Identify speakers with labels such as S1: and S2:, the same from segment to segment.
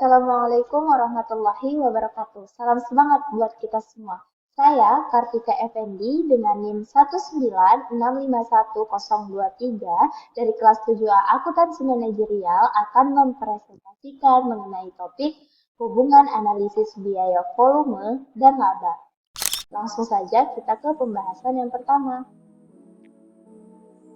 S1: Assalamualaikum warahmatullahi wabarakatuh. Salam semangat buat kita semua. Saya Kartika Effendi dengan NIM 196510023 dari kelas 7A Akuntansi Manajerial akan mempresentasikan mengenai topik hubungan analisis biaya volume dan laba. Langsung saja kita ke pembahasan yang pertama.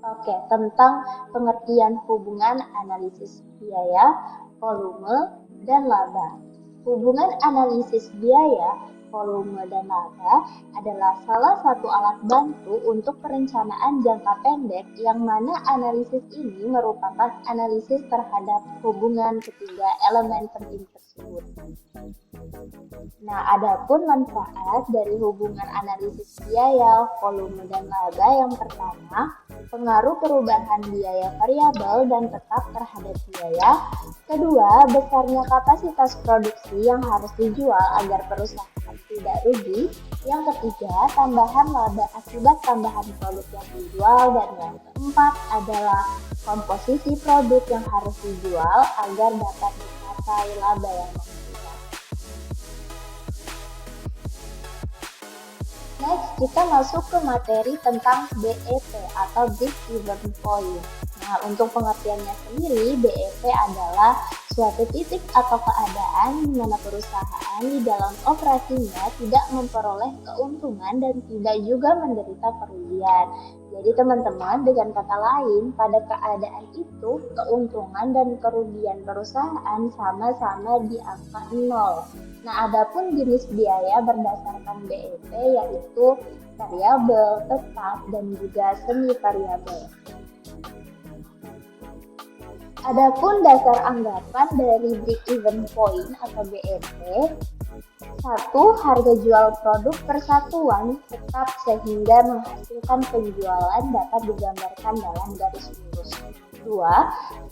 S1: Oke, tentang pengertian hubungan analisis biaya, volume, dan laba. Hubungan analisis biaya, volume, dan laba adalah salah satu alat bantu untuk perencanaan jangka pendek yang mana analisis ini merupakan analisis terhadap hubungan ketiga elemen penting tersebut. Nah, adapun manfaat dari hubungan analisis biaya, volume, dan laba yang pertama, pengaruh perubahan biaya variabel dan tetap terhadap biaya. Kedua, besarnya kapasitas produksi yang harus dijual agar perusahaan tidak rugi. Yang ketiga, tambahan laba akibat tambahan produk yang dijual. Dan yang keempat adalah komposisi produk yang harus dijual agar dapat mencapai laba yang maksimal. Next, kita masuk ke materi tentang BEP atau Break Even Point. Nah, untuk pengertiannya sendiri, BEP adalah suatu titik atau keadaan di mana perusahaan di dalam operasinya tidak memperoleh keuntungan dan tidak juga menderita kerugian. Jadi teman-teman, dengan kata lain, pada keadaan itu, keuntungan dan kerugian perusahaan sama-sama di angka 0. Nah, adapun jenis biaya berdasarkan BEP yaitu variabel, tetap, dan juga semi variabel. Adapun dasar anggapan dari break even point atau BEP, 1. Harga jual produk persatuan tetap sehingga menghasilkan penjualan dapat digambarkan dalam garis lurus. 2.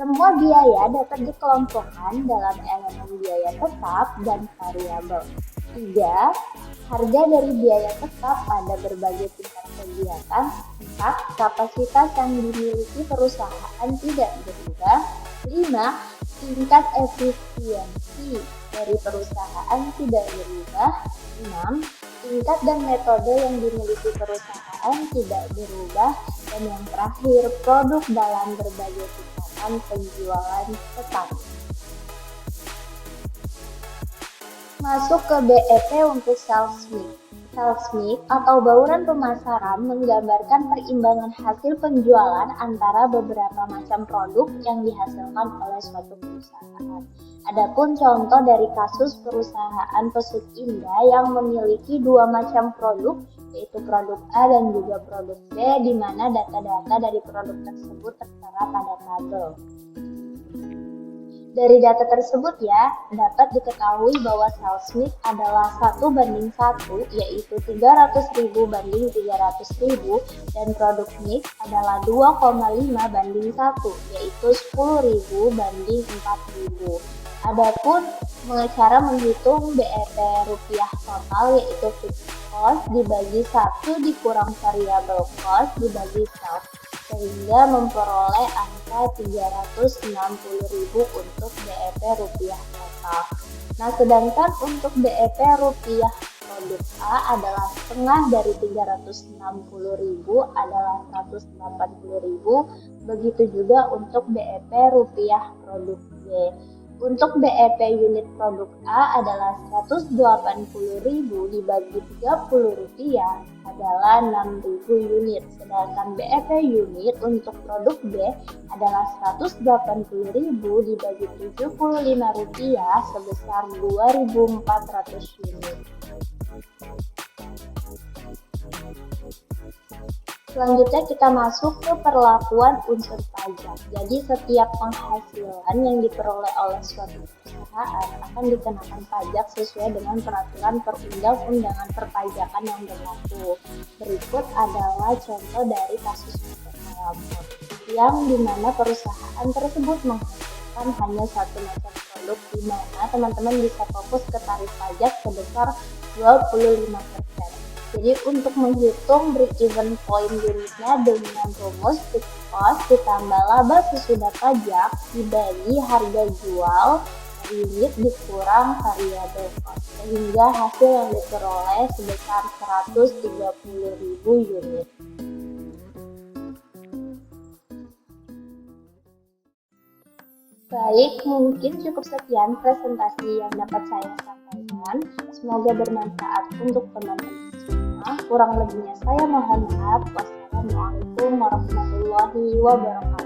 S1: Semua biaya dapat dikelompokkan dalam elemen biaya tetap dan variabel. 3. Harga dari biaya tetap pada berbagai tingkat kegiatan. 4. Kapasitas yang dimiliki perusahaan tidak berubah. 5. Tingkat efisiensi dari perusahaan tidak berubah. 6. Tingkat dan metode yang dimiliki perusahaan tidak berubah. Dan yang terakhir, produk dalam berbagai tingkatan penjualan tetap. Masuk ke BEP untuk sales mix. Sales mix atau bauran pemasaran menggambarkan perimbangan hasil penjualan antara beberapa macam produk yang dihasilkan oleh suatu perusahaan. Adapun contoh dari kasus perusahaan Pesut Indah yang memiliki dua macam produk, yaitu produk A dan juga produk B, di mana data-data dari produk tersebut tertera pada tabel. Dari data tersebut ya, dapat diketahui bahwa sales mix adalah 1:1, yaitu 300.000 banding 300.000, dan produk mix adalah 2,5:1, yaitu 10.000 banding 4.000. Adapun cara menghitung BEP rupiah total yaitu fixed cost dibagi 1 dikurang variable cost dibagi sales, sehingga memperoleh angka 360.000 untuk BEP rupiah total. Nah, sedangkan untuk BEP rupiah produk A adalah setengah dari 360.000 adalah 180.000, begitu juga untuk BEP rupiah produk B. Untuk BEP unit produk A adalah 180.000 dibagi 30 rupiah adalah 6.000 unit, sedangkan BEP unit untuk produk B adalah 180.000 dibagi 75 rupiah sebesar 2.400 unit. Selanjutnya kita masuk ke perlakuan unsur pajak. Jadi setiap penghasilan yang diperoleh oleh suatu perusahaan akan dikenakan pajak sesuai dengan peraturan perundang-undangan perpajakan yang berlaku. Berikut adalah contoh dari kasus Salmon, yang dimana perusahaan tersebut menghasilkan hanya satu macam produk, di mana teman-teman bisa fokus ke tarif pajak sebesar 25%. Jadi untuk menghitung break-even point unitnya dengan rumus fixed cost ditambah laba sesudah pajak dibagi harga jual unit dikurang variabel cost, sehingga hasil yang diperoleh sebesar 130.000 unit. Baik, mungkin cukup sekian presentasi yang dapat saya sampaikan. Semoga bermanfaat untuk teman-teman semua. Kurang lebihnya saya mohon maaf. Wassalamualaikum warahmatullahi wabarakatuh.